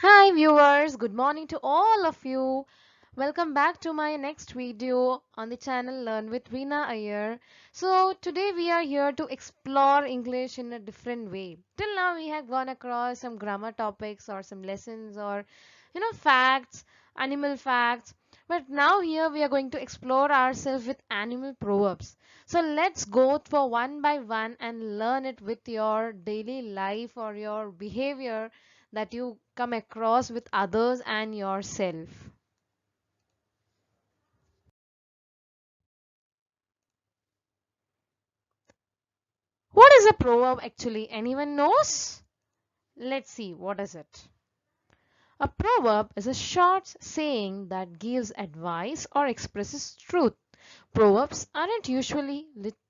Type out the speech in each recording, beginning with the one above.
Hi viewers, good morning to all of you. Welcome back to my next video on the channel Learn with Reena Iyer. So today we are here to explore English in a different way. Till now we have gone across some grammar topics or some lessons or facts, animal facts. But now here we are going to explore ourselves with animal proverbs. So let's go for one by one and learn it with your daily life or your behavior that you come across with others and yourself. What is a proverb actually? Anyone knows? Let's see, what is it? A proverb is a short saying that gives advice or expresses truth. Proverbs aren't usually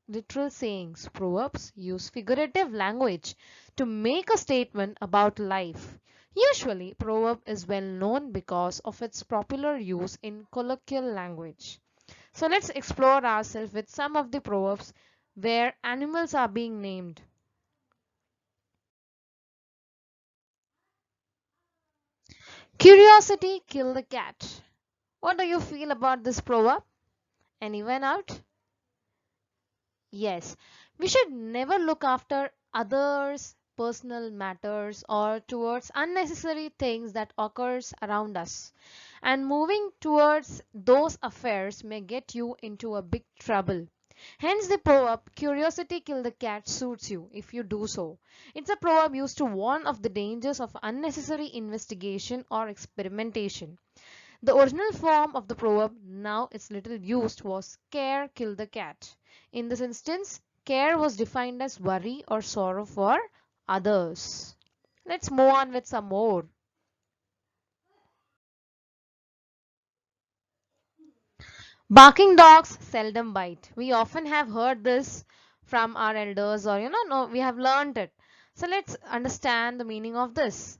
literal sayings. Proverbs use figurative language to make a statement about life. Usually, proverb is well known because of its popular use in colloquial language. So let's explore ourselves with some of the proverbs where animals are being named. Curiosity killed the cat. What do you feel about this proverb? Anyone out? Yes, we should never look after others' personal matters or towards unnecessary things that occurs around us. And moving towards those affairs may get you into a big trouble. Hence the proverb, curiosity kill the cat suits you if you do so. It's a proverb used to warn of the dangers of unnecessary investigation or experimentation. The original form of the proverb, now it's little used, was care kill the cat. In this instance, care was defined as worry or sorrow for others. Let's move on with some more. Barking dogs seldom bite. We often have heard this from our elders or no, we have learned it. So let's understand the meaning of this.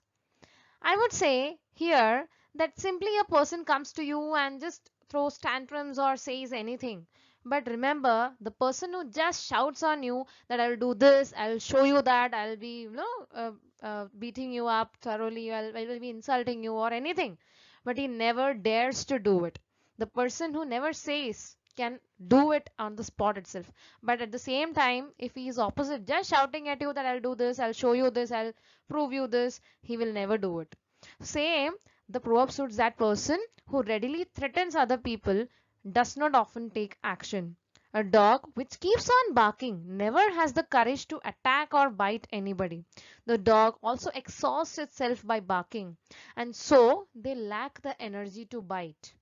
I would say here that simply a person comes to you and just throws tantrums or says anything. But remember, the person who just shouts on you that I'll do this, I'll show you that, I'll be, beating you up thoroughly, I will be insulting you or anything. But he never dares to do it. The person who never says can do it on the spot itself. But at the same time, if he is opposite, just shouting at you that I'll do this, I'll show you this, I'll prove you this, he will never do it. Same, the proverb suits that person who readily threatens other people, does not often take action. A dog which keeps on barking never has the courage to attack or bite anybody. The dog also exhausts itself by barking, and so they lack the energy to bite.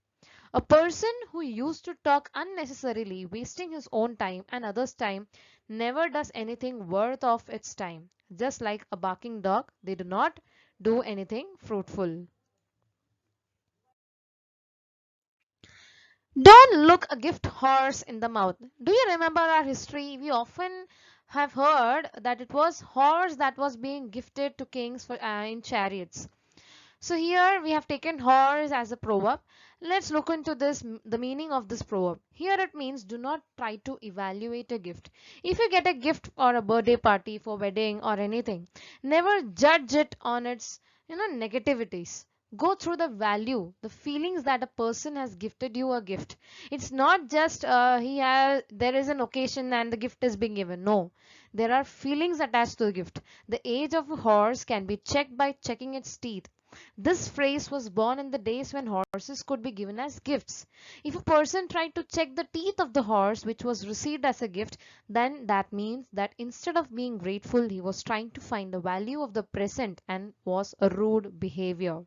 A person who used to talk unnecessarily, wasting his own time and others' time, never does anything worth of its time. Just like a barking dog, they do not do anything fruitful. Don't look a gift horse in the mouth. Do you remember our history? We often have heard that it was horse that was being gifted to kings in chariots. So here we have taken horse as a proverb. Let's look into the meaning of this proverb. Here it means do not try to evaluate a gift. If you get a gift or a birthday party for wedding or anything, never judge it on its negativities. Go through the value, the feelings that a person has gifted you a gift. It's not just there is an occasion and the gift is being given. No, there are feelings attached to the gift. The age of a horse can be checked by checking its teeth. This phrase was born in the days when horses could be given as gifts. If a person tried to check the teeth of the horse which was received as a gift, then that means that instead of being grateful, he was trying to find the value of the present and was a rude behavior.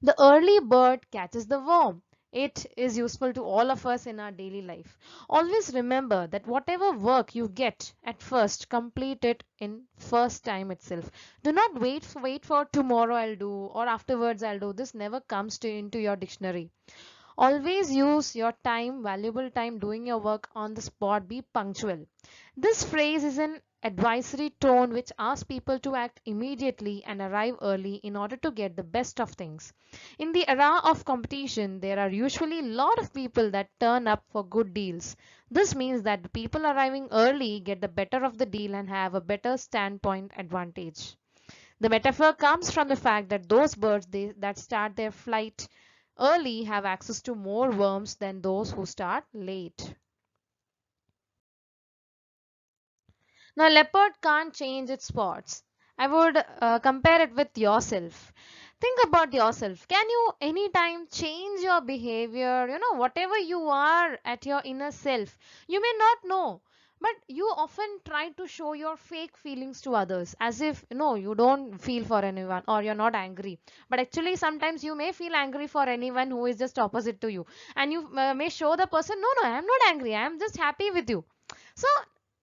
The early bird catches the worm. It is useful to all of us in our daily life. Always remember that whatever work you get at first, complete it in first time itself. Do not wait for tomorrow I'll do or afterwards I'll do. This never comes into your dictionary. Always use your time, valuable time doing your work on the spot. Be punctual. This phrase is an advisory tone which asks people to act immediately and arrive early in order to get the best of things. In the era of competition, there are usually a lot of people that turn up for good deals. This means that the people arriving early get the better of the deal and have a better standpoint advantage. The metaphor comes from the fact that those birds that start their flight early have access to more worms than those who start late. Now, leopard can't change its spots. I would compare it with yourself. Think about yourself. Can you anytime change your behavior? Whatever you are at your inner self, you may not know. But you often try to show your fake feelings to others as if you don't feel for anyone or you're not angry. But actually, sometimes you may feel angry for anyone who is just opposite to you. And you may show the person, no, no, I'm not angry. I'm just happy with you. So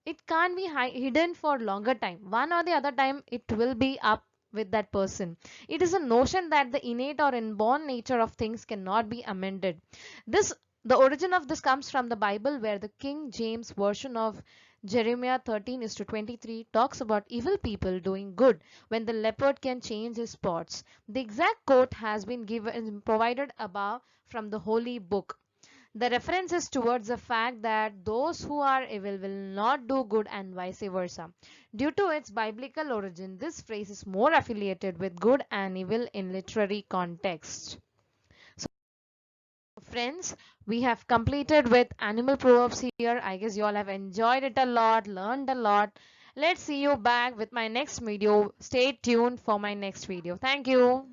it can't be hidden for longer time. One or the other time it will be up with that person. It is a notion that the innate or inborn nature of things cannot be amended. This The origin of this comes from the Bible, where the King James version of Jeremiah 13 is to 23 talks about evil people doing good when the leopard can change his spots. The exact quote has been given provided above from the holy book. The reference is towards the fact that those who are evil will not do good and vice versa. Due to its biblical origin, this phrase is more affiliated with good and evil in literary context. So, friends, we have completed with animal proverbs here. I guess you all have enjoyed it a lot, learned a lot. Let's see you back with my next video. Stay tuned for my next video. Thank you.